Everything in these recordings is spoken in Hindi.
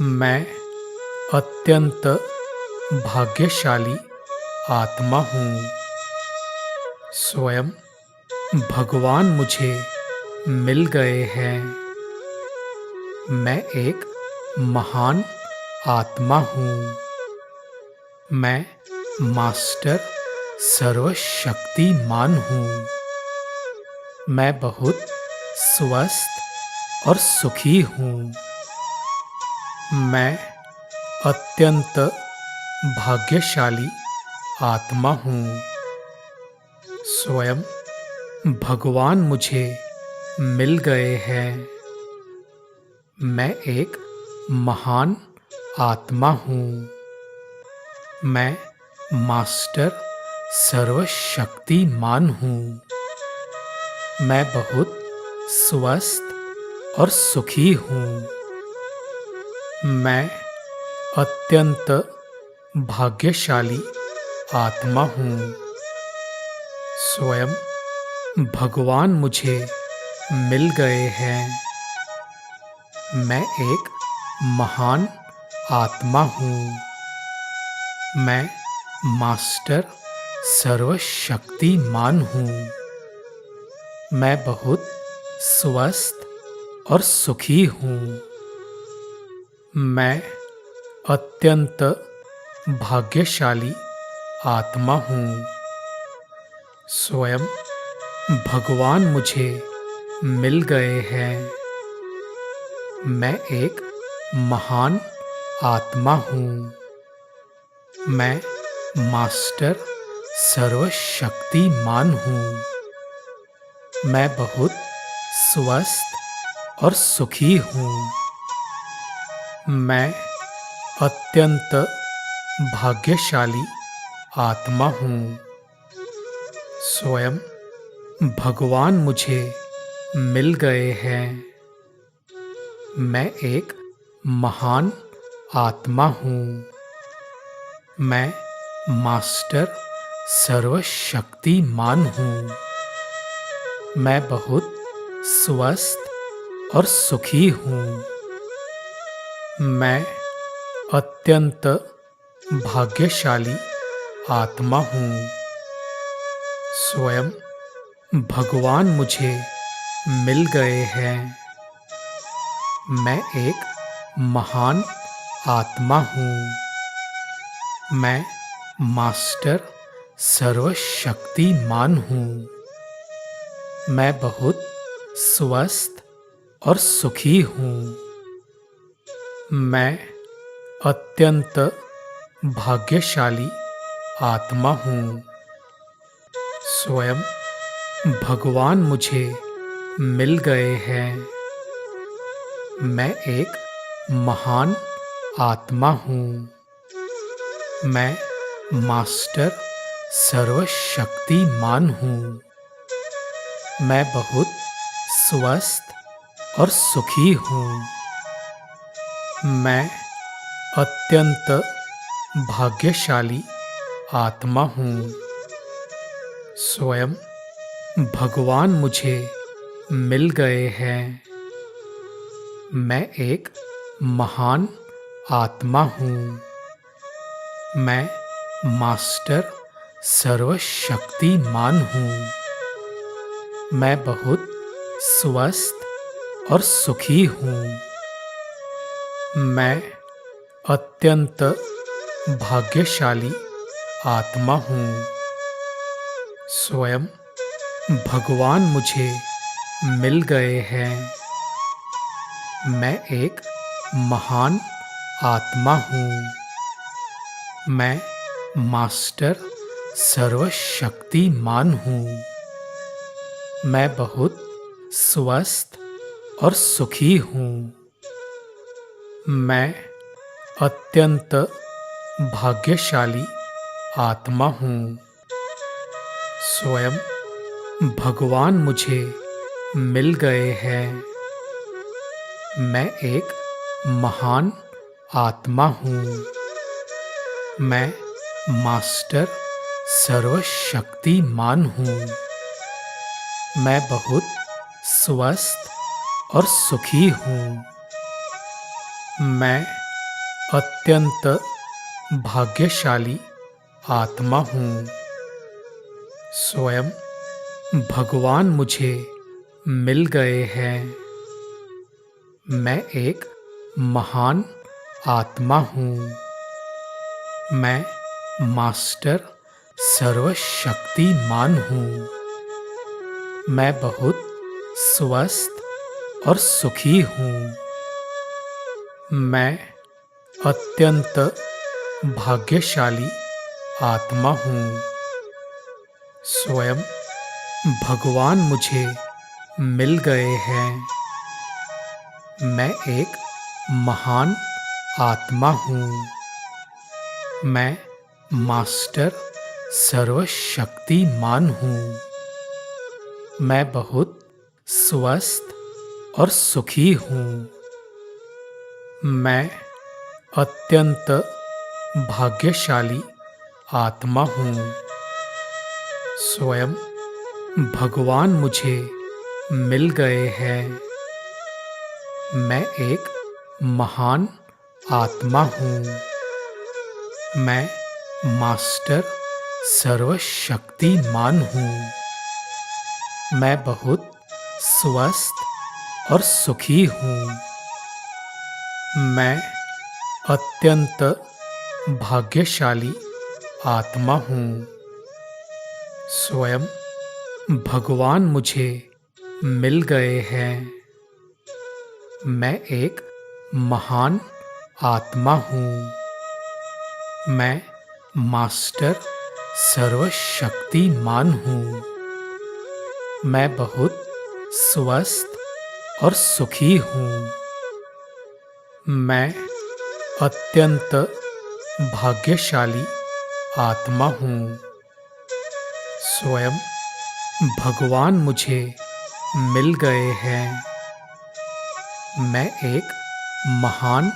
मैं अत्यंत भाग्यशाली आत्मा हूँ। स्वयं भगवान मुझे मिल गए हैं। मैं एक महान आत्मा हूँ। मैं मास्टर सर्वशक्तिमान हूँ। मैं बहुत स्वस्थ और सुखी हूँ। मैं अत्यंत भाग्यशाली आत्मा हूँ। स्वयं भगवान मुझे मिल गए हैं। मैं एक महान आत्मा हूँ। मैं मास्टर सर्वशक्तिमान हूँ। मैं बहुत स्वस्थ और सुखी हूँ। मैं अत्यंत भाग्यशाली आत्मा हूँ। स्वयं भगवान मुझे मिल गए हैं। मैं एक महान आत्मा हूँ। मैं मास्टर सर्वशक्तिमान हूँ। मैं बहुत स्वस्थ और सुखी हूँ। मैं अत्यंत भाग्यशाली आत्मा हूँ। स्वयं भगवान मुझे मिल गए हैं। मैं एक महान आत्मा हूँ। मैं मास्टर सर्वशक्तिमान हूँ। मैं बहुत स्वस्थ और सुखी हूँ। मैं अत्यंत भाग्यशाली आत्मा हूँ। स्वयं भगवान मुझे मिल गए हैं। मैं एक महान आत्मा हूँ। मैं मास्टर सर्वशक्तिमान हूँ। मैं बहुत स्वस्थ और सुखी हूँ। मैं अत्यंत भाग्यशाली आत्मा हूँ। स्वयं भगवान मुझे मिल गए हैं। मैं एक महान आत्मा हूँ। मैं मास्टर सर्वशक्तिमान हूँ। मैं बहुत स्वस्थ और सुखी हूँ। मैं अत्यंत भाग्यशाली आत्मा हूँ। स्वयं भगवान मुझे मिल गए हैं। मैं एक महान आत्मा हूँ। मैं मास्टर सर्वशक्तिमान हूँ। मैं बहुत स्वस्थ और सुखी हूँ। मैं अत्यंत भाग्यशाली आत्मा हूँ। स्वयं भगवान मुझे मिल गए हैं। मैं एक महान आत्मा हूँ। मैं मास्टर सर्वशक्तिमान हूँ। मैं बहुत स्वस्थ और सुखी हूँ। मैं अत्यंत भाग्यशाली आत्मा हूँ। स्वयं भगवान मुझे मिल गए हैं। मैं एक महान आत्मा हूँ। मैं मास्टर सर्वशक्तिमान हूँ। मैं बहुत स्वस्थ और सुखी हूँ। मैं अत्यंत भाग्यशाली आत्मा हूँ। स्वयं भगवान मुझे मिल गए हैं। मैं एक महान आत्मा हूँ। मैं मास्टर सर्वशक्तिमान हूँ। मैं बहुत स्वस्थ और सुखी हूँ। मैं अत्यंत भाग्यशाली आत्मा हूँ। स्वयं भगवान मुझे मिल गए हैं। मैं एक महान आत्मा हूँ। मैं मास्टर सर्वशक्तिमान हूँ। मैं बहुत स्वस्थ और सुखी हूँ। मैं अत्यंत भाग्यशाली आत्मा हूँ। स्वयं भगवान मुझे मिल गए हैं। मैं एक महान आत्मा हूँ। मैं मास्टर सर्वशक्तिमान हूँ। मैं बहुत स्वस्थ और सुखी हूँ। मैं अत्यंत भाग्यशाली आत्मा हूँ। स्वयं भगवान मुझे मिल गए हैं। मैं एक महान आत्मा हूँ। मैं मास्टर सर्वशक्तिमान हूँ। मैं बहुत स्वस्थ और सुखी हूँ। मैं अत्यंत भाग्यशाली आत्मा हूँ। स्वयं भगवान मुझे मिल गए हैं। मैं एक महान आत्मा हूँ। मैं मास्टर सर्वशक्तिमान हूँ। मैं बहुत स्वस्थ और सुखी हूँ। मैं अत्यंत भाग्यशाली आत्मा हूँ। स्वयं भगवान मुझे मिल गए हैं। मैं एक महान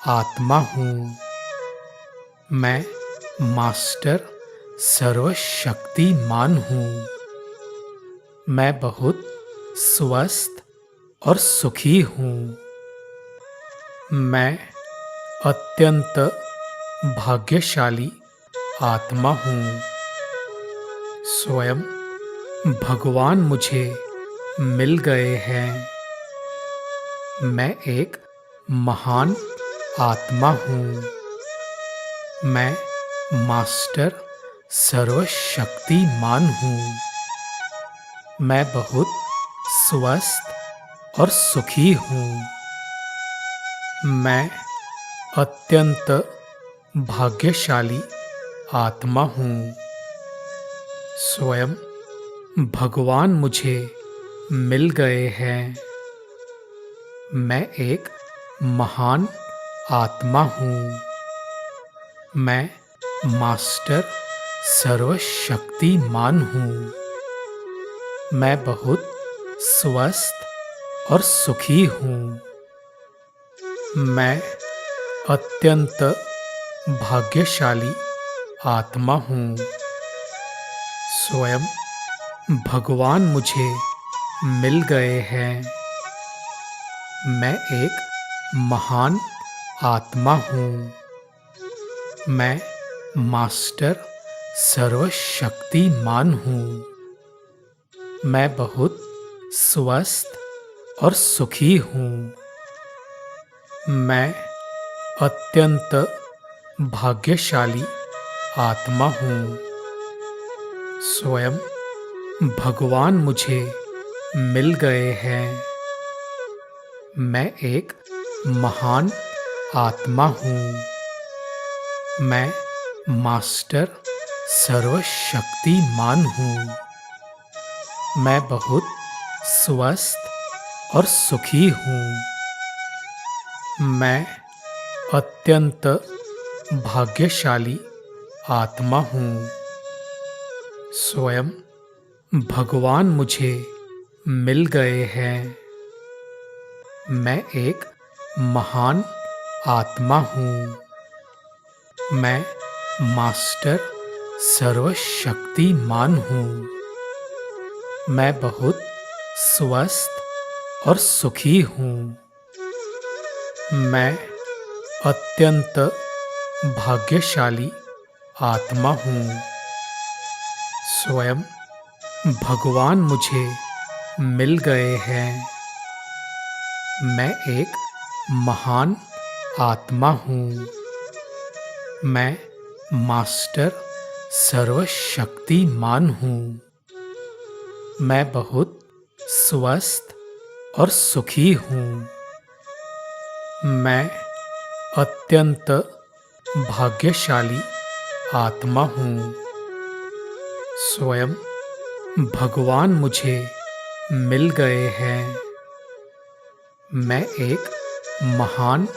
आत्मा हूँ। मैं मास्टर सर्वशक्तिमान हूँ। मैं बहुत स्वस्थ और सुखी हूँ। मैं अत्यंत भाग्यशाली आत्मा हूँ। स्वयं भगवान मुझे मिल गए हैं। मैं एक महान आत्मा हूँ। मैं मास्टर सर्वशक्तिमान हूँ। मैं बहुत स्वस्थ और सुखी हूँ। मैं अत्यंत भाग्यशाली आत्मा हूँ। स्वयं भगवान मुझे मिल गए हैं। मैं एक महान आत्मा हूँ। मैं मास्टर सर्वशक्तिमान हूँ। मैं बहुत स्वस्थ और सुखी हूँ। मैं अत्यंत भाग्यशाली आत्मा हूँ। स्वयं भगवान मुझे मिल गए हैं। मैं एक महान आत्मा हूँ। मैं मास्टर सर्वशक्तिमान हूँ। मैं बहुत स्वस्थ और सुखी हूँ। मैं अत्यंत भाग्यशाली आत्मा हूँ। स्वयं भगवान मुझे मिल गए हैं। मैं एक महान आत्मा हूँ। मैं मास्टर सर्वशक्तिमान हूँ। मैं बहुत स्वस्थ और सुखी हूँ। मैं अत्यंत भाग्यशाली आत्मा हूँ। स्वयं भगवान मुझे मिल गए हैं। मैं एक महान आत्मा हूँ। मैं मास्टर सर्वशक्तिमान हूँ। मैं बहुत स्वस्थ और सुखी हूँ। मैं अत्यंत भाग्यशाली आत्मा हूँ। स्वयं भगवान मुझे मिल गए हैं। मैं एक महान आत्मा हूँ। मैं मास्टर सर्वशक्तिमान हूँ। मैं बहुत स्वस्थ और सुखी हूँ। मैं अत्यंत भाग्यशाली आत्मा हूँ। स्वयं भगवान मुझे मिल गए हैं। मैं एक महान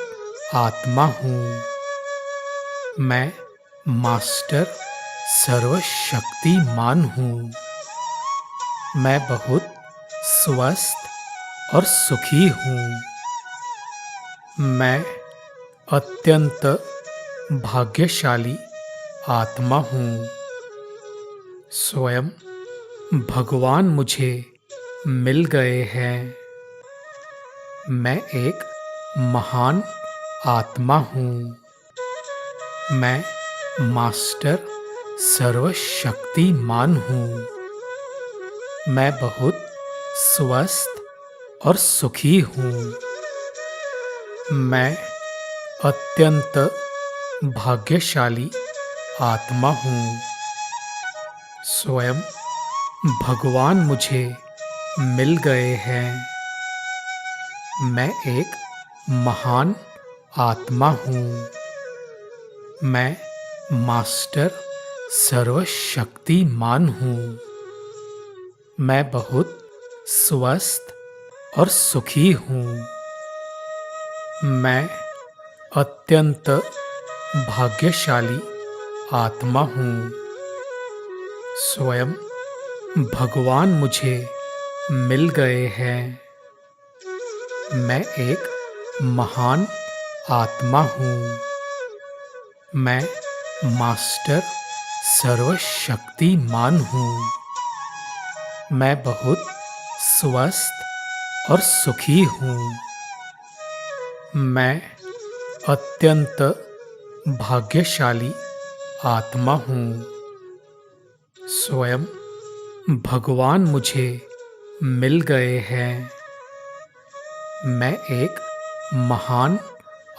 आत्मा हूँ। मैं मास्टर सर्वशक्तिमान हूँ। मैं बहुत स्वस्थ और सुखी हूँ। मैं अत्यंत भाग्यशाली आत्मा हूँ। स्वयं भगवान मुझे मिल गए हैं। मैं एक महान आत्मा हूँ। मैं मास्टर सर्वशक्तिमान हूँ। मैं बहुत स्वस्थ और सुखी हूँ। मैं अत्यंत भाग्यशाली आत्मा हूँ। स्वयं भगवान मुझे मिल गए हैं। मैं एक महान आत्मा हूँ। मैं मास्टर सर्वशक्तिमान हूँ। मैं बहुत स्वस्थ और सुखी हूँ। मैं अत्यंत भाग्यशाली आत्मा हूँ। स्वयं भगवान मुझे मिल गए हैं। मैं एक महान आत्मा हूँ। मैं मास्टर सर्वशक्तिमान हूँ। मैं बहुत स्वस्थ और सुखी हूँ। मैं अत्यंत भाग्यशाली आत्मा हूँ। स्वयं भगवान मुझे मिल गए हैं। मैं एक महान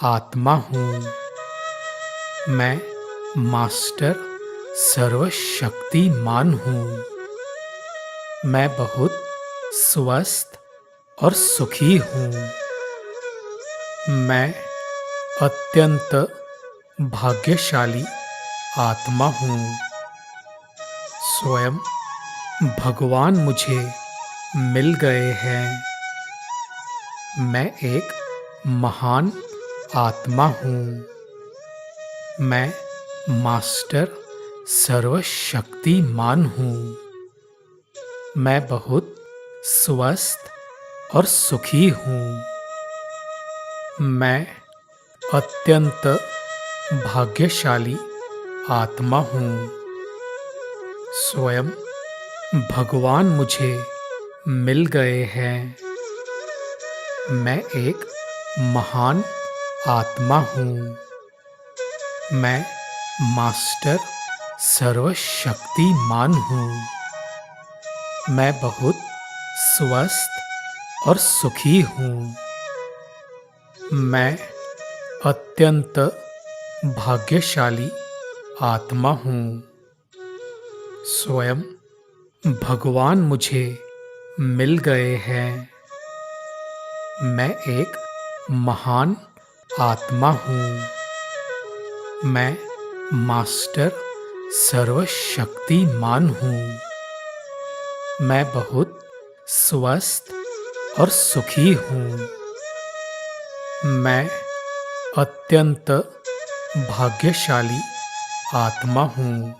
आत्मा हूँ। मैं मास्टर सर्वशक्तिमान हूँ। मैं बहुत स्वस्थ और सुखी हूँ। मैं अत्यंत भाग्यशाली आत्मा हूँ। स्वयं भगवान मुझे मिल गए हैं। मैं एक महान आत्मा हूँ। मैं मास्टर सर्वशक्तिमान हूँ। मैं बहुत स्वस्थ और सुखी हूँ। मैं अत्यंत भाग्यशाली आत्मा हूँ। स्वयं भगवान मुझे मिल गए हैं। मैं एक महान आत्मा हूँ। मैं मास्टर सर्वशक्तिमान हूँ। मैं बहुत स्वस्थ और सुखी हूँ। मैं अत्यंत भाग्यशाली आत्मा हूँ। स्वयं भगवान मुझे मिल गए हैं। मैं एक महान आत्मा हूँ। मैं मास्टर सर्वशक्तिमान हूँ। मैं बहुत स्वस्थ और सुखी हूँ। मैं अत्यंत भाग्यशाली आत्मा हूँ।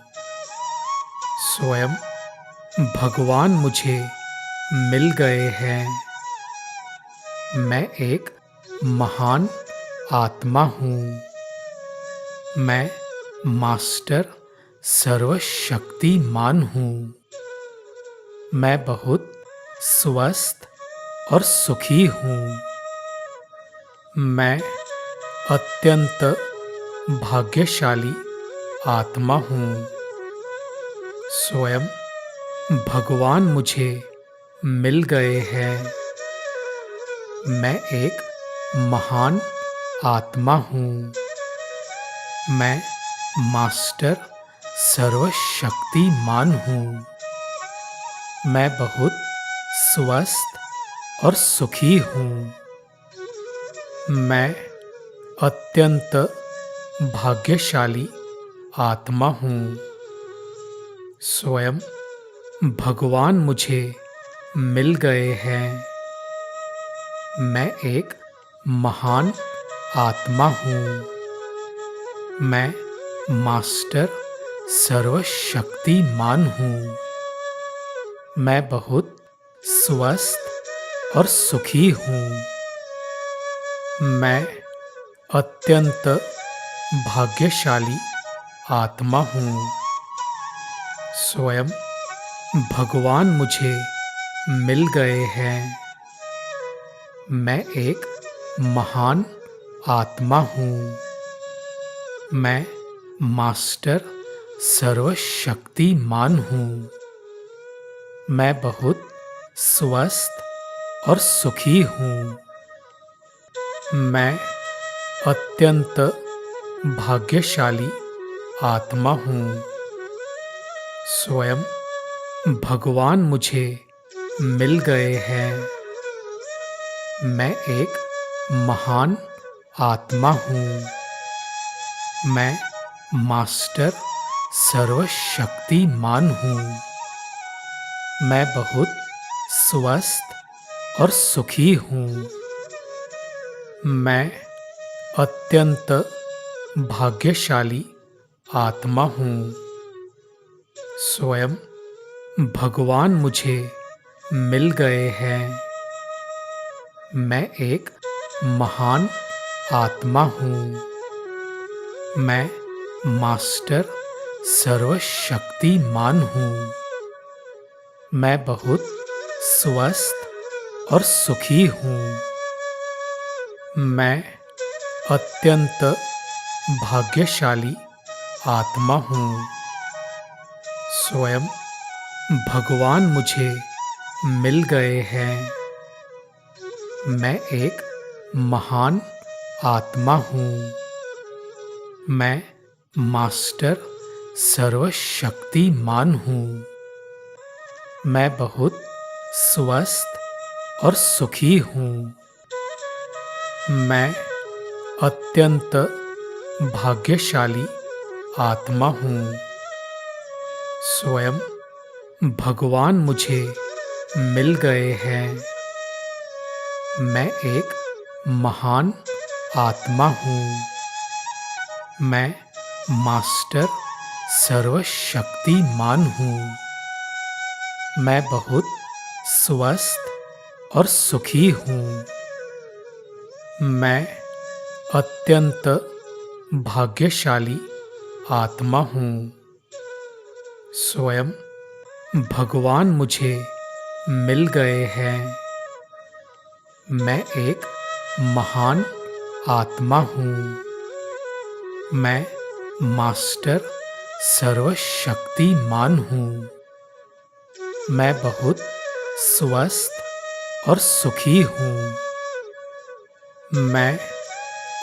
स्वयं भगवान मुझे मिल गए हैं। मैं एक महान आत्मा हूँ। मैं मास्टर सर्वशक्तिमान हूँ। मैं बहुत स्वस्थ और सुखी हूँ। मैं अत्यंत भाग्यशाली आत्मा हूँ। स्वयं भगवान मुझे मिल गए हैं। मैं एक महान आत्मा हूँ। मैं मास्टर सर्वशक्तिमान हूँ। मैं बहुत स्वस्थ और सुखी हूँ। मैं अत्यंत भाग्यशाली आत्मा हूँ। स्वयं भगवान मुझे मिल गए हैं। मैं एक महान आत्मा हूँ। मैं मास्टर सर्वशक्तिमान हूँ। मैं बहुत स्वस्थ और सुखी हूँ। मैं अत्यंत भाग्यशाली आत्मा हूँ। स्वयं भगवान मुझे मिल गए हैं। मैं एक महान आत्मा हूँ। मैं मास्टर सर्वशक्तिमान हूँ। मैं बहुत स्वस्थ और सुखी हूँ। मैं अत्यंत भाग्यशाली आत्मा हूँ। स्वयं भगवान मुझे मिल गए हैं। मैं एक महान आत्मा हूँ। मैं मास्टर सर्वशक्तिमान हूँ। मैं बहुत स्वस्थ और सुखी हूँ। मैं अत्यंत भाग्यशाली आत्मा हूँ। स्वयं भगवान मुझे मिल गए हैं। मैं एक महान आत्मा हूँ। मैं मास्टर सर्वशक्तिमान हूँ। मैं बहुत स्वस्थ और सुखी हूँ। मैं अत्यंत भाग्यशाली आत्मा हूँ। स्वयं भगवान मुझे मिल गए हैं। मैं एक महान आत्मा हूँ। मैं मास्टर सर्वशक्तिमान हूँ। मैं बहुत स्वस्थ और सुखी हूँ। मैं अत्यंत भाग्यशाली आत्मा हूँ। स्वयं भगवान मुझे मिल गए हैं। मैं एक महान आत्मा हूँ। मैं मास्टर सर्वशक्तिमान हूँ। मैं बहुत स्वस्थ और सुखी हूँ। मैं अत्यंत भाग्यशाली आत्मा हूँ। स्वयं भगवान मुझे मिल गए हैं। मैं एक महान आत्मा हूँ। मैं मास्टर सर्वशक्तिमान हूँ। मैं बहुत स्वस्थ और सुखी हूँ। मैं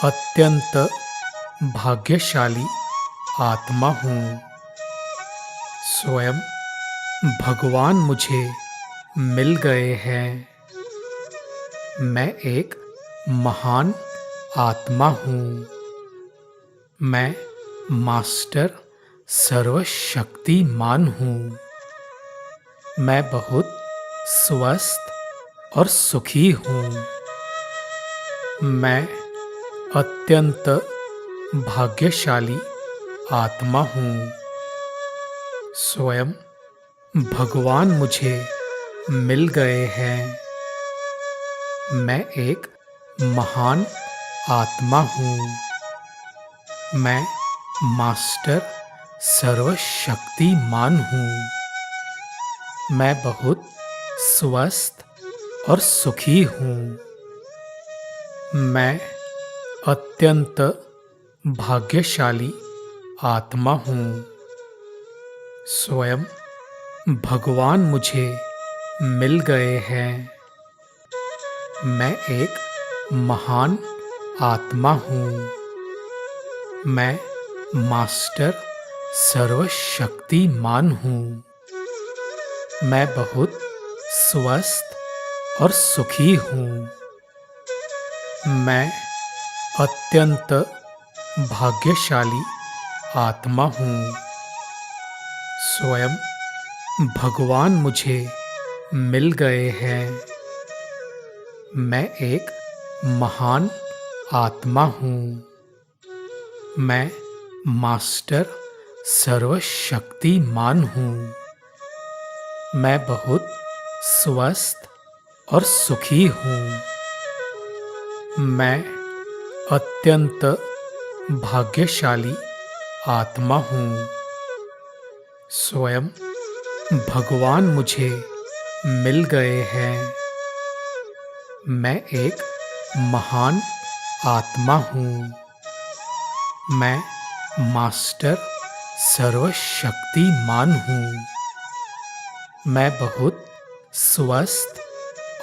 अत्यंत भाग्यशाली आत्मा हूँ। स्वयं भगवान मुझे मिल गए हैं। मैं एक महान आत्मा हूँ। मैं मास्टर सर्वशक्तिमान हूँ। मैं बहुत स्वस्थ और सुखी हूँ। मैं अत्यंत भाग्यशाली आत्मा हूँ। स्वयं भगवान मुझे मिल गए हैं। मैं एक महान आत्मा हूँ। मैं मास्टर सर्वशक्तिमान हूँ। मैं बहुत स्वस्थ और सुखी हूँ। मैं अत्यंत भाग्यशाली आत्मा हूँ। स्वयं भगवान मुझे मिल गए हैं। मैं एक महान आत्मा हूँ। मैं मास्टर सर्वशक्तिमान हूँ। मैं बहुत स्वस्थ और सुखी हूँ। मैं अत्यंत भाग्यशाली आत्मा हूँ। स्वयं भगवान मुझे मिल गए हैं। मैं एक महान आत्मा हूँ। मैं मास्टर सर्वशक्तिमान हूँ। मैं बहुत स्वस्थ और सुखी हूँ। मैं अत्यंत भाग्यशाली आत्मा हूँ। स्वयं भगवान मुझे मिल गए हैं। मैं एक महान आत्मा हूँ। मैं मास्टर सर्वशक्तिमान हूँ। मैं बहुत स्वस्थ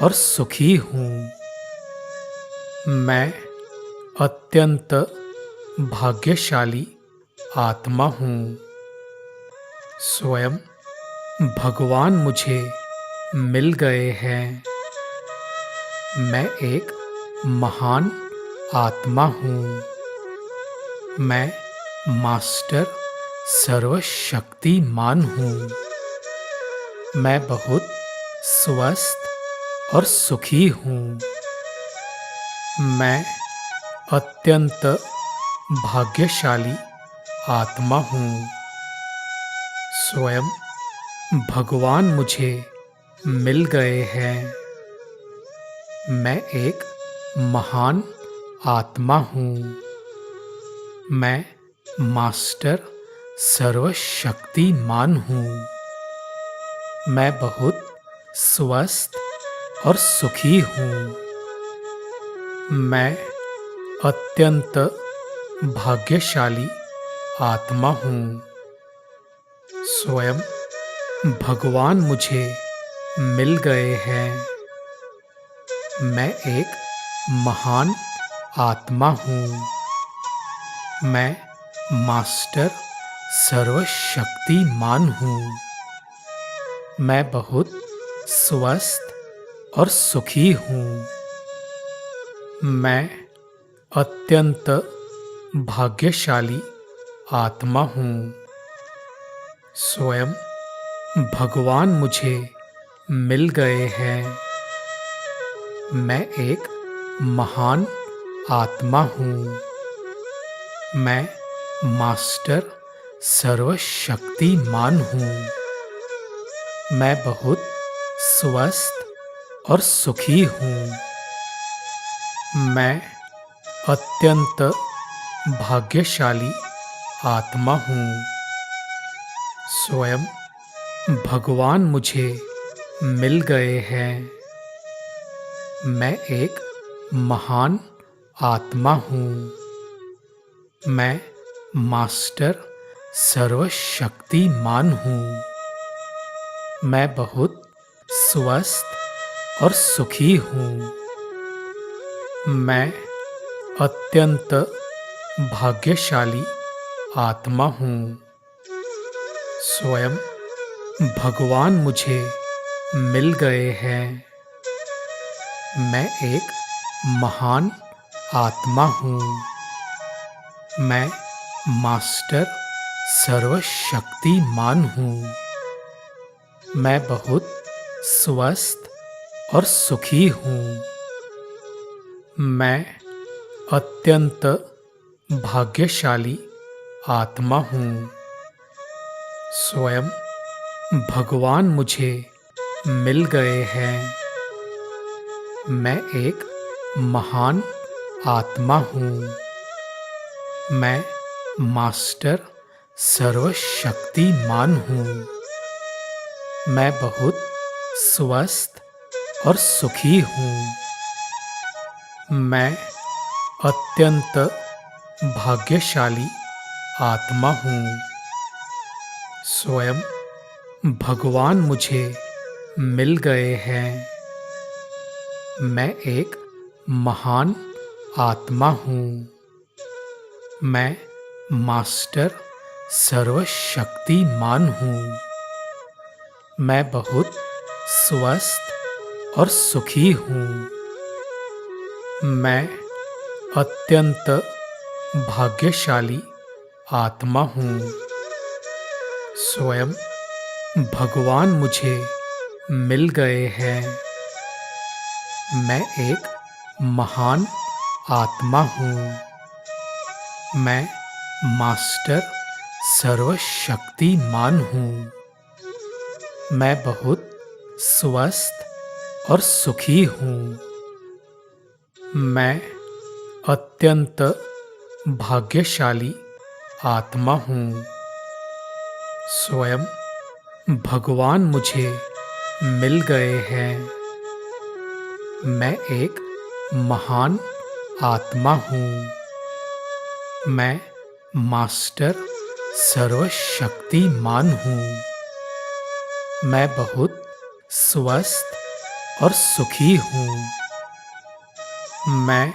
और सुखी हूँ। मैं अत्यंत भाग्यशाली आत्मा हूँ। स्वयं भगवान मुझे मिल गए हैं। मैं एक महान आत्मा हूँ। मैं मास्टर सर्वशक्तिमान हूँ। मैं बहुत स्वस्थ और सुखी हूँ। मैं अत्यंत भाग्यशाली आत्मा हूँ। स्वयं भगवान मुझे मिल गए हैं। मैं एक महान आत्मा हूँ। मैं मास्टर सर्वशक्तिमान हूँ। मैं बहुत स्वस्थ और सुखी हूँ। मैं अत्यंत भाग्यशाली आत्मा हूँ। स्वयं भगवान मुझे मिल गए हैं। मैं एक महान आत्मा हूँ। मैं मास्टर सर्वशक्तिमान हूँ। मैं बहुत स्वस्थ और सुखी हूँ। मैं अत्यंत भाग्यशाली आत्मा हूँ। स्वयं भगवान मुझे मिल गए हैं। मैं एक महान आत्मा हूँ। मैं मास्टर सर्वशक्तिमान हूँ। मैं बहुत स्वस्थ और सुखी हूँ। मैं अत्यंत भाग्यशाली आत्मा हूँ। स्वयं भगवान मुझे मिल गए हैं। मैं एक महान आत्मा हूँ। मैं मास्टर सर्वशक्तिमान हूँ। मैं बहुत स्वस्थ और सुखी हूँ। मैं अत्यंत भाग्यशाली आत्मा हूँ। स्वयं भगवान मुझे मिल गए हैं। मैं एक महान आत्मा हूँ। मैं मास्टर सर्वशक्तिमान हूँ। मैं बहुत स्वस्थ और सुखी हूँ। मैं अत्यंत भाग्यशाली आत्मा हूँ। स्वयं भगवान मुझे मिल गए हैं। मैं एक महान आत्मा हूँ। मैं मास्टर सर्वशक्तिमान हूँ। मैं बहुत स्वस्थ और सुखी हूँ। मैं अत्यंत भाग्यशाली आत्मा हूँ। स्वयं भगवान मुझे मिल गए हैं। मैं एक महान आत्मा हूँ। मैं मास्टर सर्वशक्तिमान हूँ। मैं बहुत स्वस्थ और सुखी हूँ। मैं अत्यंत भाग्यशाली आत्मा हूँ। स्वयं भगवान मुझे मिल गए हैं। मैं एक महान आत्मा हूँ। मैं मास्टर सर्वशक्तिमान हूँ। मैं बहुत स्वस्थ और सुखी हूँ। मैं अत्यंत भाग्यशाली आत्मा हूँ। स्वयं भगवान मुझे मिल गए हैं। मैं एक महान आत्मा हूँ। मैं मास्टर सर्वशक्तिमान हूँ। मैं बहुत स्वस्थ और सुखी हूँ। मैं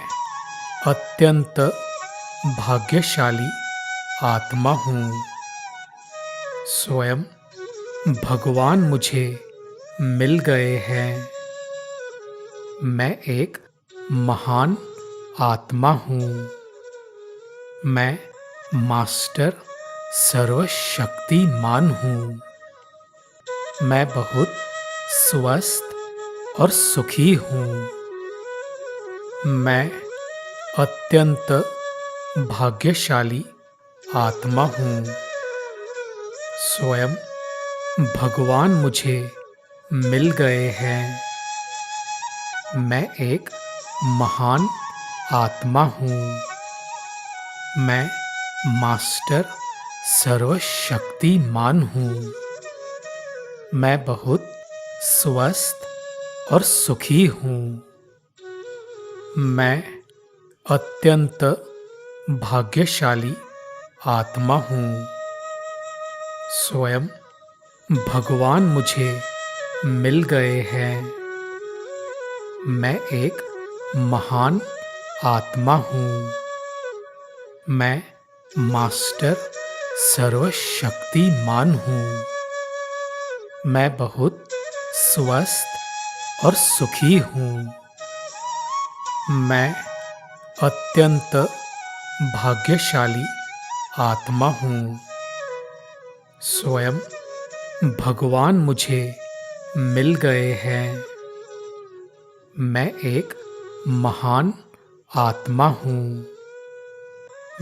अत्यंत भाग्यशाली आत्मा हूँ। स्वयं भगवान मुझे मिल गए हैं। मैं एक महान आत्मा हूँ। मैं मास्टर सर्वशक्तिमान हूँ। मैं बहुत स्वस्थ और सुखी हूँ। मैं अत्यंत भाग्यशाली आत्मा हूँ। स्वयं भगवान मुझे मिल गए हैं। मैं एक महान आत्मा हूँ। मैं मास्टर सर्वशक्तिमान हूँ। मैं बहुत स्वस्थ और सुखी हूँ। मैं अत्यंत भाग्यशाली आत्मा हूँ। स्वयं भगवान मुझे मिल गए हैं। मैं एक महान आत्मा हूँ। मैं मास्टर सर्वशक्तिमान हूँ। मैं बहुत स्वस्थ और सुखी हूँ। मैं अत्यंत भाग्यशाली आत्मा हूँ। स्वयं भगवान मुझे मिल गए हैं। मैं एक महान आत्मा हूँ।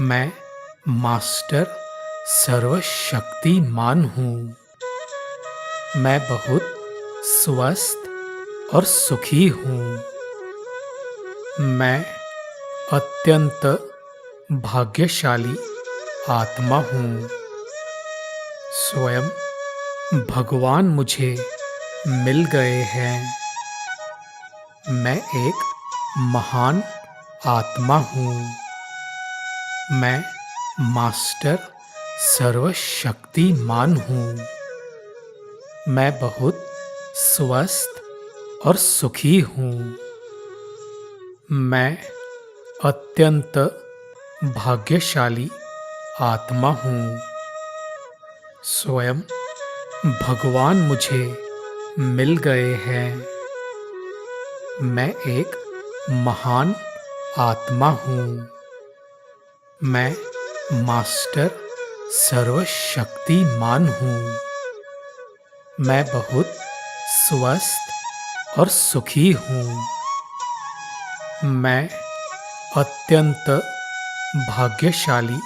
मैं मास्टर सर्वशक्तिमान हूँ। मैं बहुत स्वस्थ और सुखी हूँ। मैं अत्यंत भाग्यशाली आत्मा हूँ। स्वयं भगवान मुझे मिल गए हैं। मैं एक महान आत्मा हूँ। मैं मास्टर सर्वशक्तिमान हूँ। मैं बहुत स्वस्थ और सुखी हूँ। मैं अत्यंत भाग्यशाली आत्मा हूँ। स्वयं भगवान मुझे मिल गए हैं। मैं एक महान आत्मा हूँ। मैं मास्टर सर्वशक्तिमान हूँ। मैं बहुत स्वस्थ और सुखी हूँ। मैं अत्यंत भाग्यशाली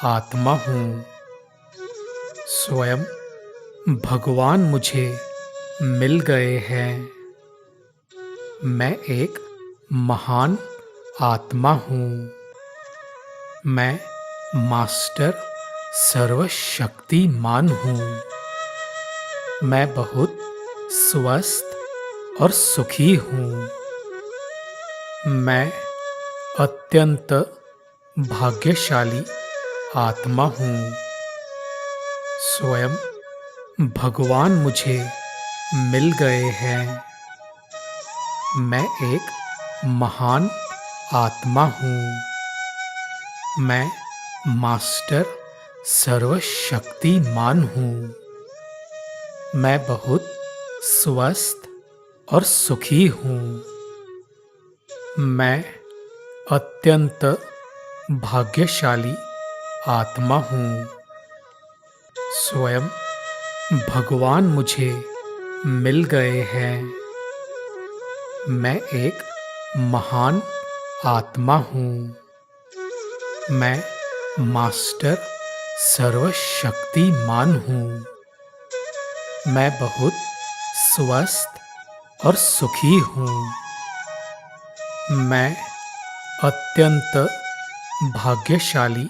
आत्मा हूँ। स्वयं भगवान मुझे मिल गए हैं। मैं एक महान आत्मा हूँ। मैं मास्टर सर्वशक्तिमान हूँ। मैं बहुत स्वस्थ और सुखी हूँ। मैं अत्यंत भाग्यशाली आत्मा हूँ। स्वयं भगवान मुझे मिल गए हैं। मैं एक महान आत्मा हूँ। मैं मास्टर सर्वशक्तिमान हूँ। मैं बहुत स्वस्थ और सुखी हूँ। मैं अत्यंत भाग्यशाली आत्मा हूँ। स्वयं भगवान मुझे मिल गए हैं। मैं एक महान आत्मा हूँ। मैं मास्टर सर्वशक्तिमान हूँ। मैं बहुत स्वस्थ और सुखी हूँ। मैं अत्यंत भाग्यशाली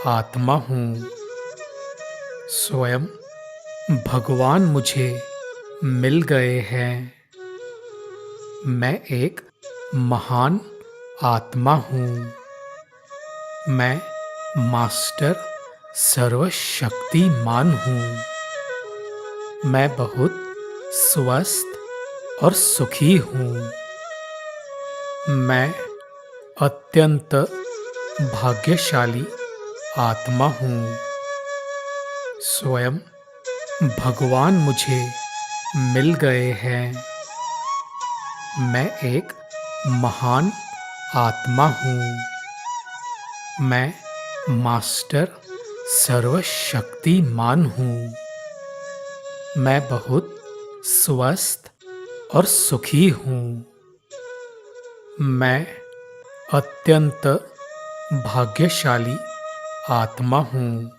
आत्मा हूँ। स्वयं भगवान मुझे मिल गए हैं। मैं एक महान आत्मा हूँ। मैं मास्टर सर्वशक्तिमान हूँ। मैं बहुत स्वस्थ और सुखी हूँ। मैं अत्यंत भाग्यशाली आत्मा हूँ। स्वयं भगवान मुझे मिल गए हैं। मैं एक महान आत्मा हूँ। मैं मास्टर सर्वशक्तिमान हूँ। मैं बहुत स्वस्थ और सुखी हूँ। मैं अत्यंत भाग्यशाली आत्मा हूँ।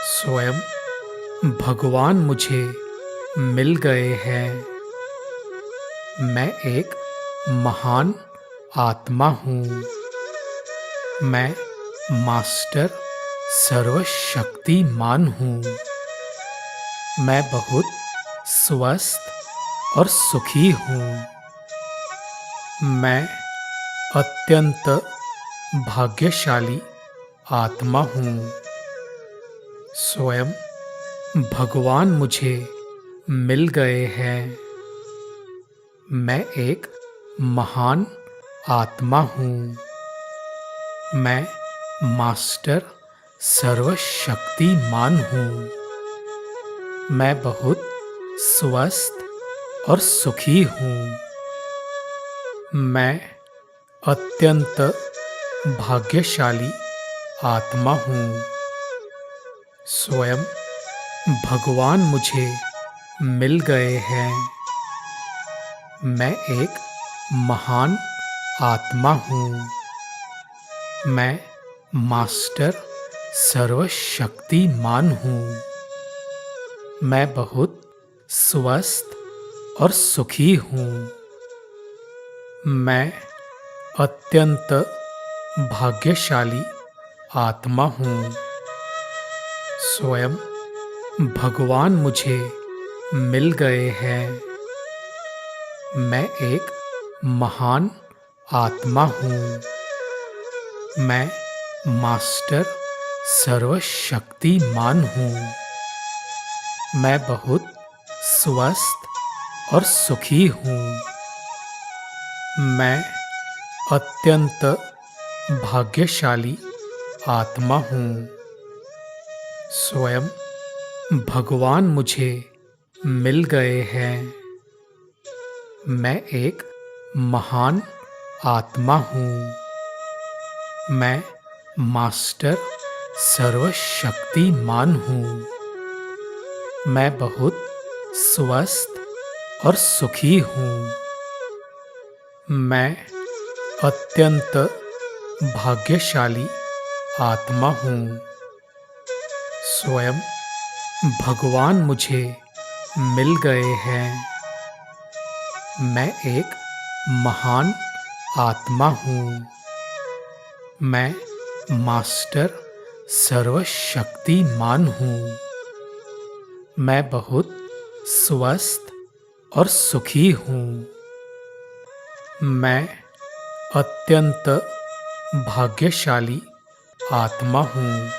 स्वयं भगवान मुझे मिल गए हैं। मैं एक महान आत्मा हूँ। मैं मास्टर सर्वशक्तिमान हूँ। मैं बहुत स्वस्थ और सुखी हूँ। मैं अत्यंत भाग्यशाली आत्मा हूँ। स्वयं भगवान मुझे मिल गए हैं। मैं एक महान आत्मा हूँ। मैं मास्टर सर्वशक्तिमान हूँ। मैं बहुत स्वस्थ और सुखी हूँ। मैं अत्यंत भाग्यशाली आत्मा हूँ। स्वयं भगवान मुझे मिल गए हैं। मैं एक महान आत्मा हूँ। मैं मास्टर सर्वशक्तिमान हूँ। मैं बहुत स्वस्थ और सुखी हूँ। मैं अत्यंत भाग्यशाली आत्मा हूँ। स्वयं भगवान मुझे मिल गए हैं। मैं एक महान आत्मा हूँ। मैं मास्टर सर्वशक्तिमान हूँ। मैं बहुत स्वस्थ और सुखी हूँ। मैं अत्यंत भाग्यशाली आत्मा हूँ। स्वयं भगवान मुझे मिल गए हैं। मैं एक महान आत्मा हूँ। मैं मास्टर सर्वशक्तिमान हूँ। मैं बहुत स्वस्थ और सुखी हूँ। मैं अत्यंत भाग्यशाली आत्मा हूँ। स्वयं भगवान मुझे मिल गए हैं। मैं एक महान आत्मा हूँ। मैं मास्टर सर्वशक्तिमान हूँ। मैं बहुत स्वस्थ और सुखी हूँ। मैं अत्यंत भाग्यशाली आत्मा हूँ।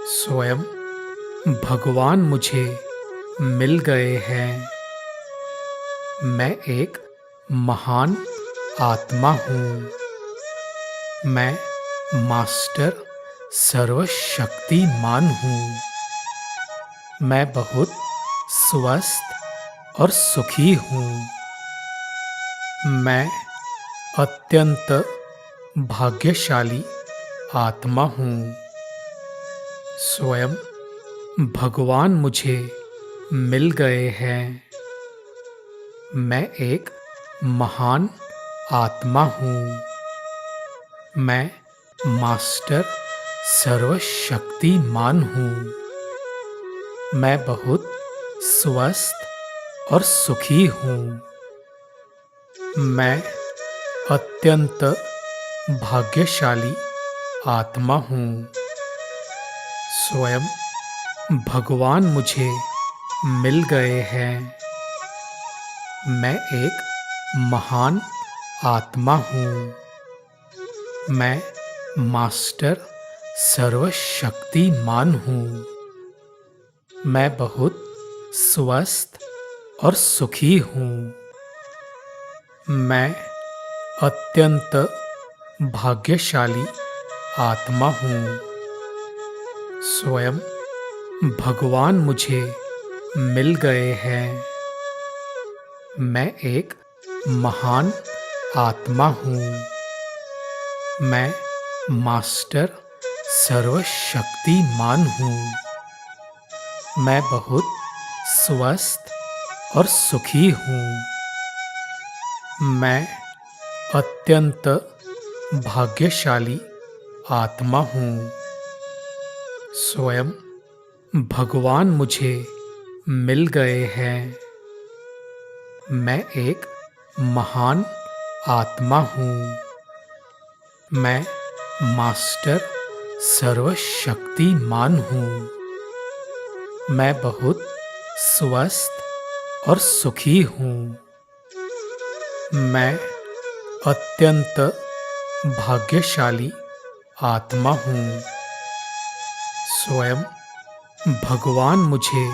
स्वयं भगवान मुझे मिल गए हैं। मैं एक महान आत्मा हूँ। मैं मास्टर सर्वशक्तिमान हूँ। मैं बहुत स्वस्थ और सुखी हूँ। मैं अत्यंत भाग्यशाली आत्मा हूँ। स्वयं भगवान मुझे मिल गए हैं। मैं एक महान आत्मा हूँ। मैं मास्टर सर्वशक्तिमान हूँ। मैं बहुत स्वस्थ और सुखी हूँ। मैं अत्यंत भाग्यशाली आत्मा हूँ। स्वयं भगवान मुझे मिल गए हैं। मैं एक महान आत्मा हूँ। मैं मास्टर सर्वशक्तिमान हूँ। मैं बहुत स्वस्थ और सुखी हूँ। मैं अत्यंत भाग्यशाली आत्मा हूँ। स्वयं भगवान मुझे मिल गए हैं। मैं एक महान आत्मा हूँ। मैं मास्टर सर्वशक्तिमान हूँ। मैं बहुत स्वस्थ और सुखी हूँ। मैं अत्यंत भाग्यशाली आत्मा हूँ। स्वयं भगवान मुझे मिल गए हैं। मैं एक महान आत्मा हूँ। मैं मास्टर सर्वशक्तिमान हूँ। मैं बहुत स्वस्थ और सुखी हूँ। मैं अत्यंत भाग्यशाली आत्मा हूँ। स्वयं भगवान मुझे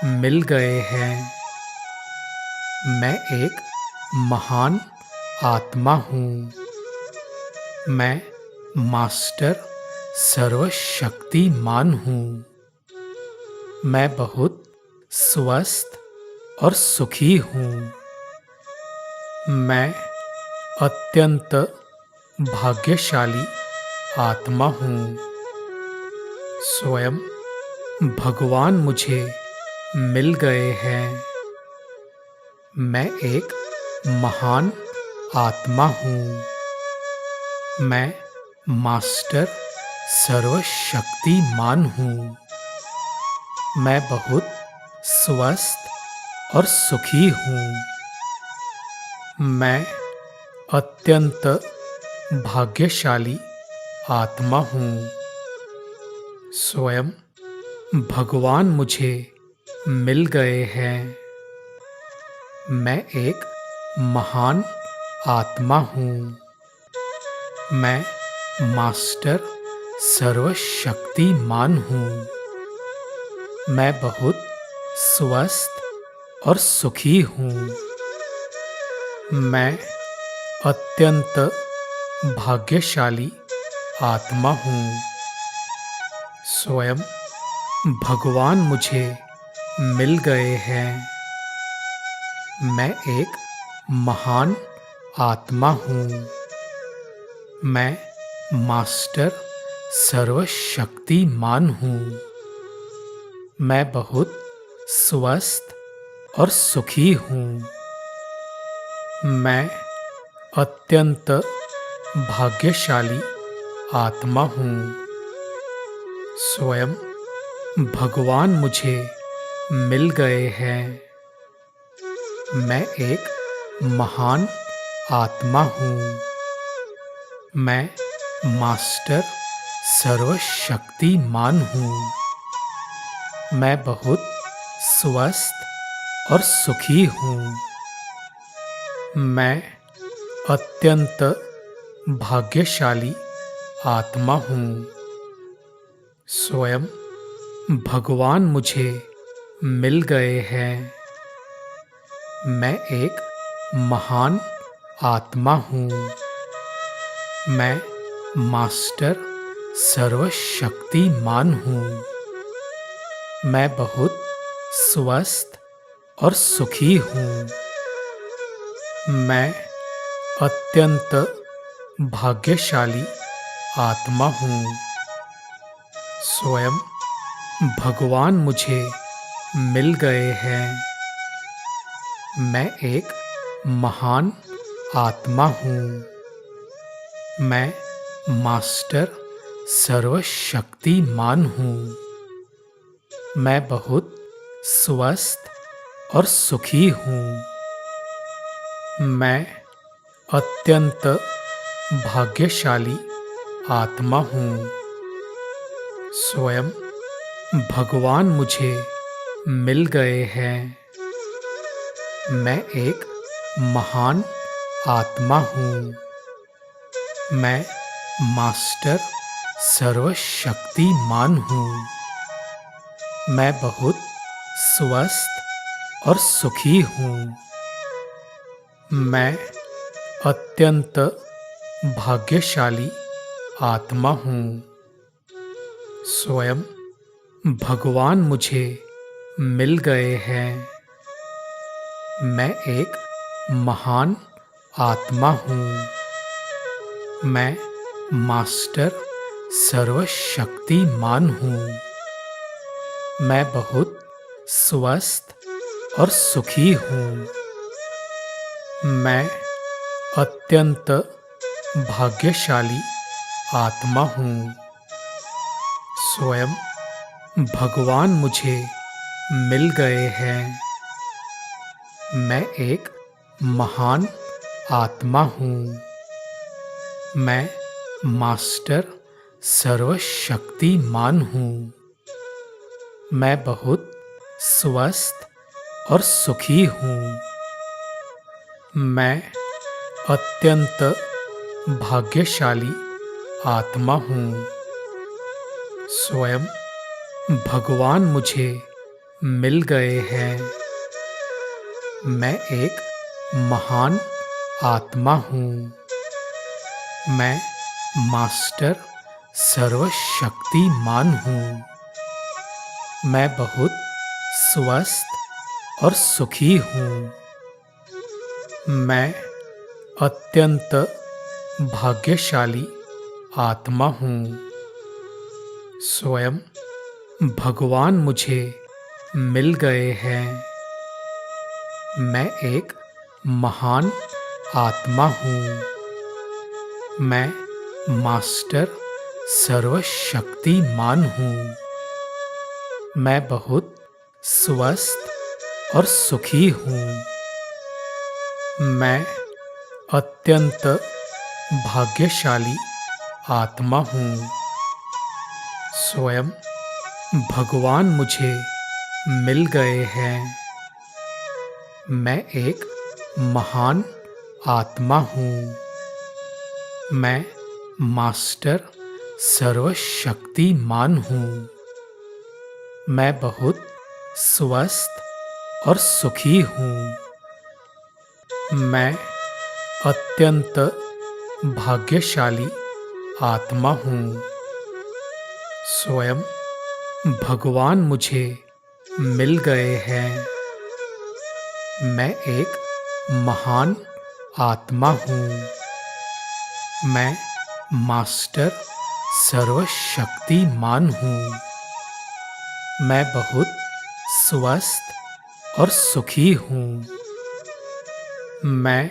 मिल गए हैं। मैं एक महान आत्मा हूँ। मैं मास्टर सर्वशक्तिमान हूँ। मैं बहुत स्वस्थ और सुखी हूँ। मैं अत्यंत भाग्यशाली आत्मा हूँ। स्वयं भगवान मुझे मिल गए हैं। मैं एक महान आत्मा हूँ। मैं मास्टर सर्वशक्तिमान हूँ। मैं बहुत स्वस्थ और सुखी हूँ। मैं अत्यंत भाग्यशाली आत्मा हूँ। स्वयं भगवान मुझे मिल गए हैं। मैं एक महान आत्मा हूँ। मैं मास्टर सर्वशक्तिमान हूँ। मैं बहुत स्वस्थ और सुखी हूँ। मैं अत्यंत भाग्यशाली आत्मा हूँ। स्वयं भगवान मुझे मिल गए हैं। मैं एक महान आत्मा हूँ। मैं मास्टर सर्वशक्तिमान हूँ। मैं बहुत स्वस्थ और सुखी हूँ। मैं अत्यंत भाग्यशाली आत्मा हूँ। स्वयं भगवान मुझे मिल गए हैं। मैं एक महान आत्मा हूँ। मैं मास्टर सर्वशक्तिमान हूँ। मैं बहुत स्वस्थ और सुखी हूँ। मैं अत्यंत भाग्यशाली आत्मा हूँ। स्वयं भगवान मुझे मिल गए हैं। मैं एक महान आत्मा हूँ। मैं मास्टर सर्वशक्तिमान हूँ। मैं बहुत स्वस्थ और सुखी हूँ। मैं अत्यंत भाग्यशाली आत्मा हूँ। स्वयं भगवान मुझे मिल गए हैं। मैं एक महान आत्मा हूँ। मैं मास्टर सर्वशक्तिमान हूँ। मैं बहुत स्वस्थ और सुखी हूँ। मैं अत्यंत भाग्यशाली आत्मा हूँ। स्वयं भगवान मुझे मिल गए हैं। मैं एक महान आत्मा हूँ। मैं मास्टर सर्वशक्तिमान हूँ। मैं बहुत स्वस्थ और सुखी हूँ। मैं अत्यंत भाग्यशाली आत्मा हूँ। स्वयं भगवान मुझे मिल गए हैं। मैं एक महान आत्मा हूँ। मैं मास्टर सर्वशक्तिमान हूँ। मैं बहुत स्वस्थ और सुखी हूँ। मैं अत्यंत भाग्यशाली आत्मा हूँ। स्वयं भगवान मुझे मिल गए हैं। मैं एक महान आत्मा हूँ। मैं मास्टर सर्वशक्तिमान हूँ। मैं बहुत स्वस्थ और सुखी हूँ। मैं अत्यंत भाग्यशाली आत्मा हूँ। स्वयं भगवान मुझे मिल गए हैं। मैं एक महान आत्मा हूँ। मैं मास्टर सर्वशक्तिमान हूँ। मैं बहुत स्वस्थ और सुखी हूँ। मैं अत्यंत भाग्यशाली आत्मा हूँ। स्वयं भगवान मुझे मिल गए हैं। मैं एक महान आत्मा हूँ। मैं मास्टर सर्वशक्तिमान हूँ। मैं बहुत स्वस्थ और सुखी हूँ। मैं अत्यंत भाग्यशाली आत्मा हूँ। स्वयं भगवान मुझे मिल गए हैं। मैं एक महान आत्मा हूँ। मैं मास्टर सर्वशक्तिमान हूँ। मैं बहुत स्वस्थ और सुखी हूँ। मैं अत्यंत भाग्यशाली आत्मा हूँ। स्वयं भगवान मुझे मिल गए हैं। मैं एक महान आत्मा हूँ। मैं मास्टर सर्वशक्तिमान हूँ। मैं बहुत स्वस्थ और सुखी हूँ। मैं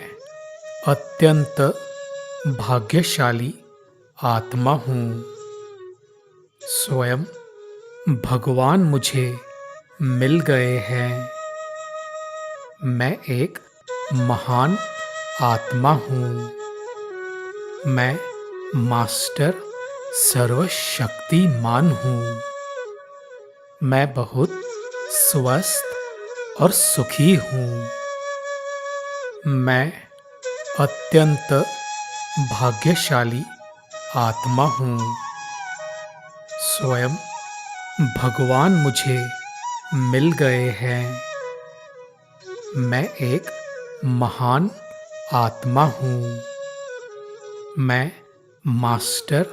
अत्यंत भाग्यशाली आत्मा हूँ। स्वयं भगवान मुझे मिल गए हैं। मैं एक महान आत्मा हूँ। मैं मास्टर सर्वशक्तिमान हूँ। मैं बहुत स्वस्थ और सुखी हूँ। मैं अत्यंत भाग्यशाली आत्मा हूँ। स्वयं भगवान मुझे मिल गए हैं। मैं एक महान आत्मा हूँ। मैं मास्टर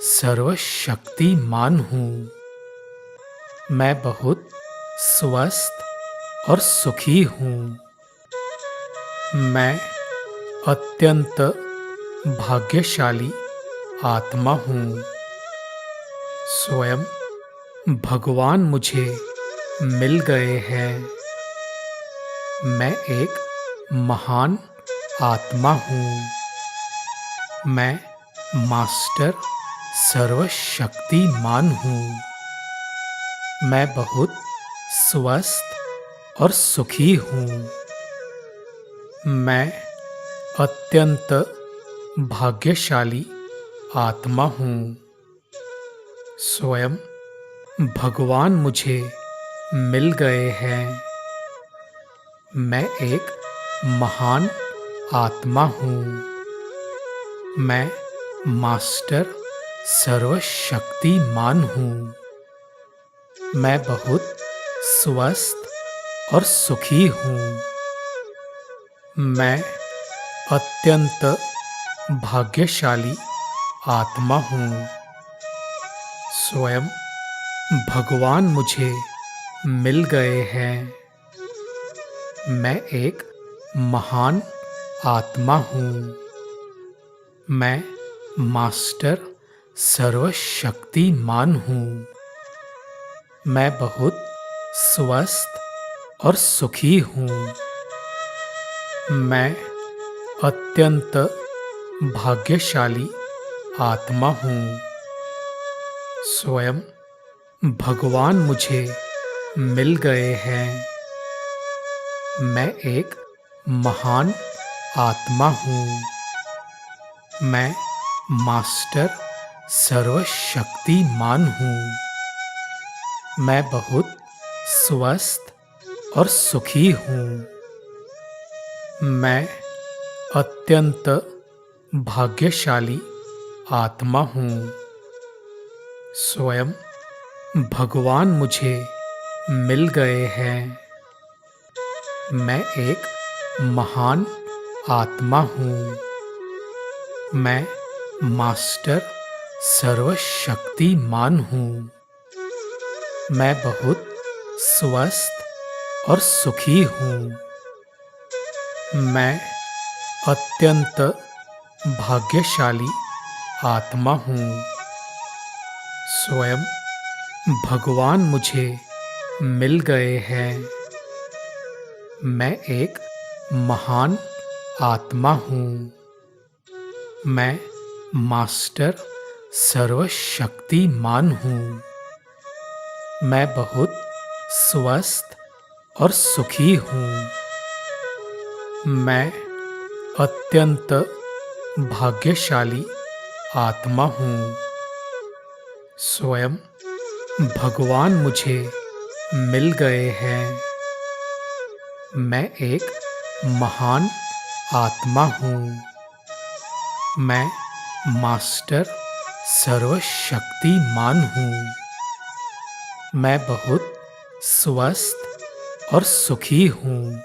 सर्वशक्तिमान हूँ। मैं बहुत स्वस्थ और सुखी हूँ। मैं अत्यंत भाग्यशाली आत्मा हूँ। स्वयं भगवान मुझे मिल गए हैं। मैं एक महान आत्मा हूँ। मैं मास्टर सर्वशक्तिमान हूँ। मैं बहुत स्वस्थ और सुखी हूँ। मैं अत्यंत भाग्यशाली आत्मा हूँ। स्वयं भगवान मुझे मिल गए हैं। मैं एक महान आत्मा हूँ। मैं मास्टर सर्वशक्तिमान हूँ। मैं बहुत स्वस्थ और सुखी हूँ। मैं अत्यंत भाग्यशाली आत्मा हूँ। स्वयं भगवान मुझे मिल गए हैं। मैं एक महान आत्मा हूँ। मैं मास्टर सर्वशक्तिमान हूँ। मैं बहुत स्वस्थ और सुखी हूँ। मैं अत्यंत भाग्यशाली आत्मा हूँ। स्वयं भगवान मुझे मिल गए हैं। मैं एक महान आत्मा हूँ। मैं मास्टर सर्वशक्तिमान हूँ। मैं बहुत स्वस्थ और सुखी हूँ। मैं अत्यंत भाग्यशाली आत्मा हूँ। स्वयं भगवान मुझे मिल गए हैं। मैं एक महान आत्मा हूँ। मैं मास्टर सर्वशक्तिमान हूँ। मैं बहुत स्वस्थ और सुखी हूँ। मैं अत्यंत भाग्यशाली आत्मा हूँ। स्वयं भगवान मुझे मिल गए हैं। मैं एक महान आत्मा हूँ। मैं मास्टर सर्वशक्तिमान हूँ। मैं बहुत स्वस्थ और सुखी हूँ। मैं अत्यंत भाग्यशाली आत्मा हूँ। स्वयं भगवान मुझे मिल गए हैं। मैं एक महान आत्मा हूँ। मैं मास्टर सर्वशक्तिमान हूँ। मैं बहुत स्वस्थ और सुखी हूँ।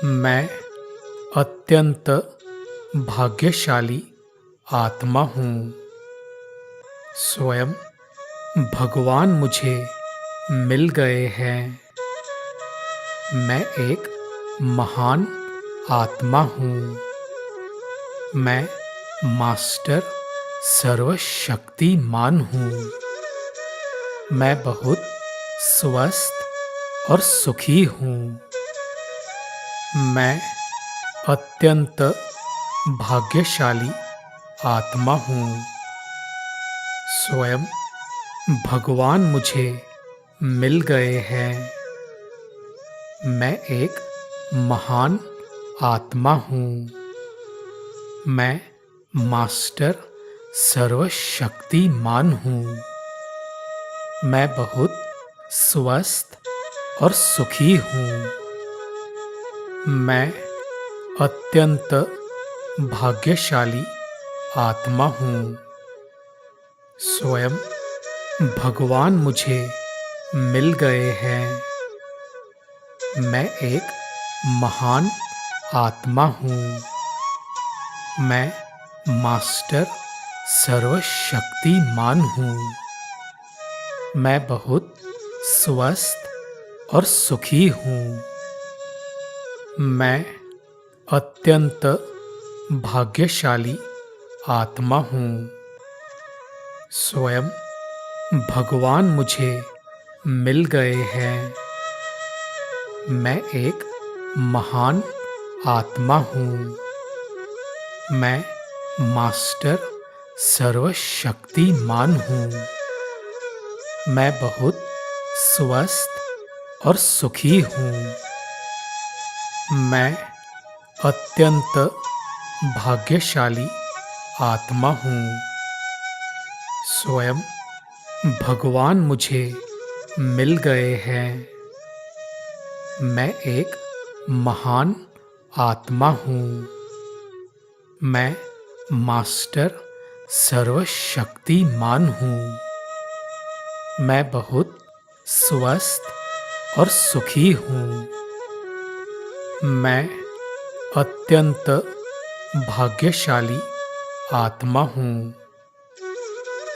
मैं अत्यंत भाग्यशाली आत्मा हूँ। स्वयं भगवान मुझे मिल गए हैं। मैं एक महान आत्मा हूँ। मैं मास्टर सर्वशक्तिमान हूँ। मैं बहुत स्वस्थ और सुखी हूँ। मैं अत्यंत भाग्यशाली आत्मा हूँ। स्वयं भगवान मुझे मिल गए हैं। मैं एक महान आत्मा हूँ। मैं मास्टर सर्वशक्तिमान हूँ। मैं बहुत स्वस्थ और सुखी हूँ। मैं अत्यंत भाग्यशाली आत्मा हूँ। स्वयं भगवान मुझे मिल गए हैं। मैं एक महान आत्मा हूँ। मैं मास्टर सर्वशक्तिमान हूँ। मैं बहुत स्वस्थ और सुखी हूँ। मैं अत्यंत भाग्यशाली आत्मा हूँ। स्वयं भगवान मुझे मिल गए हैं। मैं एक महान आत्मा हूँ। मैं मास्टर सर्वशक्तिमान हूँ। मैं बहुत स्वस्थ और सुखी हूँ। मैं अत्यंत भाग्यशाली आत्मा हूँ। स्वयं भगवान मुझे मिल गए हैं। मैं एक महान आत्मा हूँ। मैं मास्टर सर्वशक्तिमान हूँ। मैं बहुत स्वस्थ और सुखी हूँ। मैं अत्यंत भाग्यशाली आत्मा हूँ।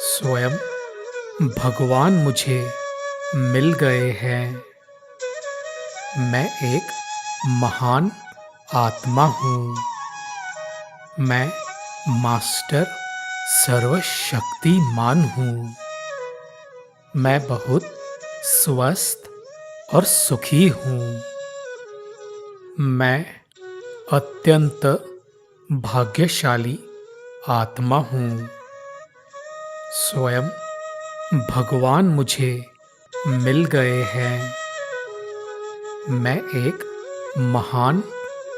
स्वयं भगवान मुझे मिल गए हैं। मैं एक महान आत्मा हूँ। मैं मास्टर सर्वशक्तिमान हूँ। मैं बहुत स्वस्थ और सुखी हूँ। मैं अत्यंत भाग्यशाली आत्मा हूँ। स्वयं भगवान मुझे मिल गए हैं। मैं एक महान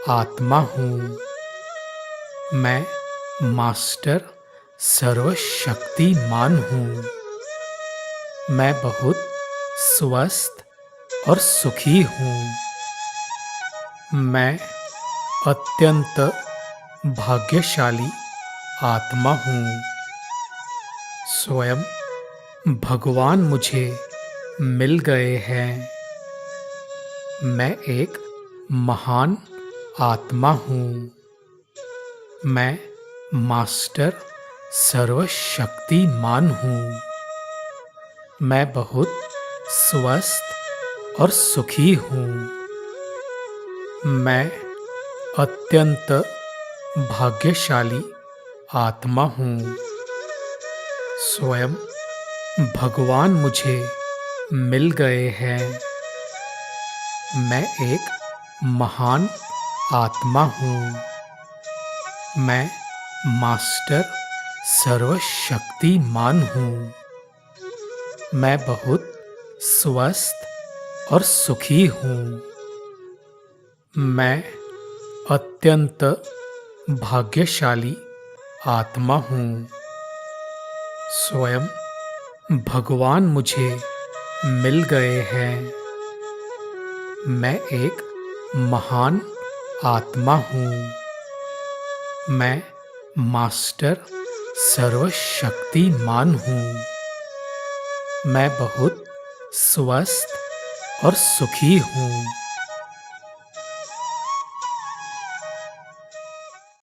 आत्मा हूँ। मैं मास्टर सर्वशक्तिमान हूँ। मैं बहुत स्वस्थ और सुखी हूँ। मैं अत्यंत भाग्यशाली आत्मा हूँ। स्वयं भगवान मुझे मिल गए हैं। मैं एक महान आत्मा हूँ। मैं मास्टर सर्वशक्तिमान हूँ। मैं बहुत स्वस्थ और सुखी हूँ। मैं अत्यंत भाग्यशाली आत्मा हूँ। स्वयं भगवान मुझे मिल गए हैं। मैं एक महान आत्मा हूँ। मैं मास्टर सर्वशक्तिमान हूँ। मैं बहुत स्वस्थ और सुखी हूँ। मैं अत्यंत भाग्यशाली आत्मा हूँ। स्वयं भगवान मुझे मिल गए हैं। मैं एक महान आत्मा हूँ। मैं मास्टर सर्वशक्तिमान हूँ। मैं बहुत स्वस्थ और सुखी हूँ।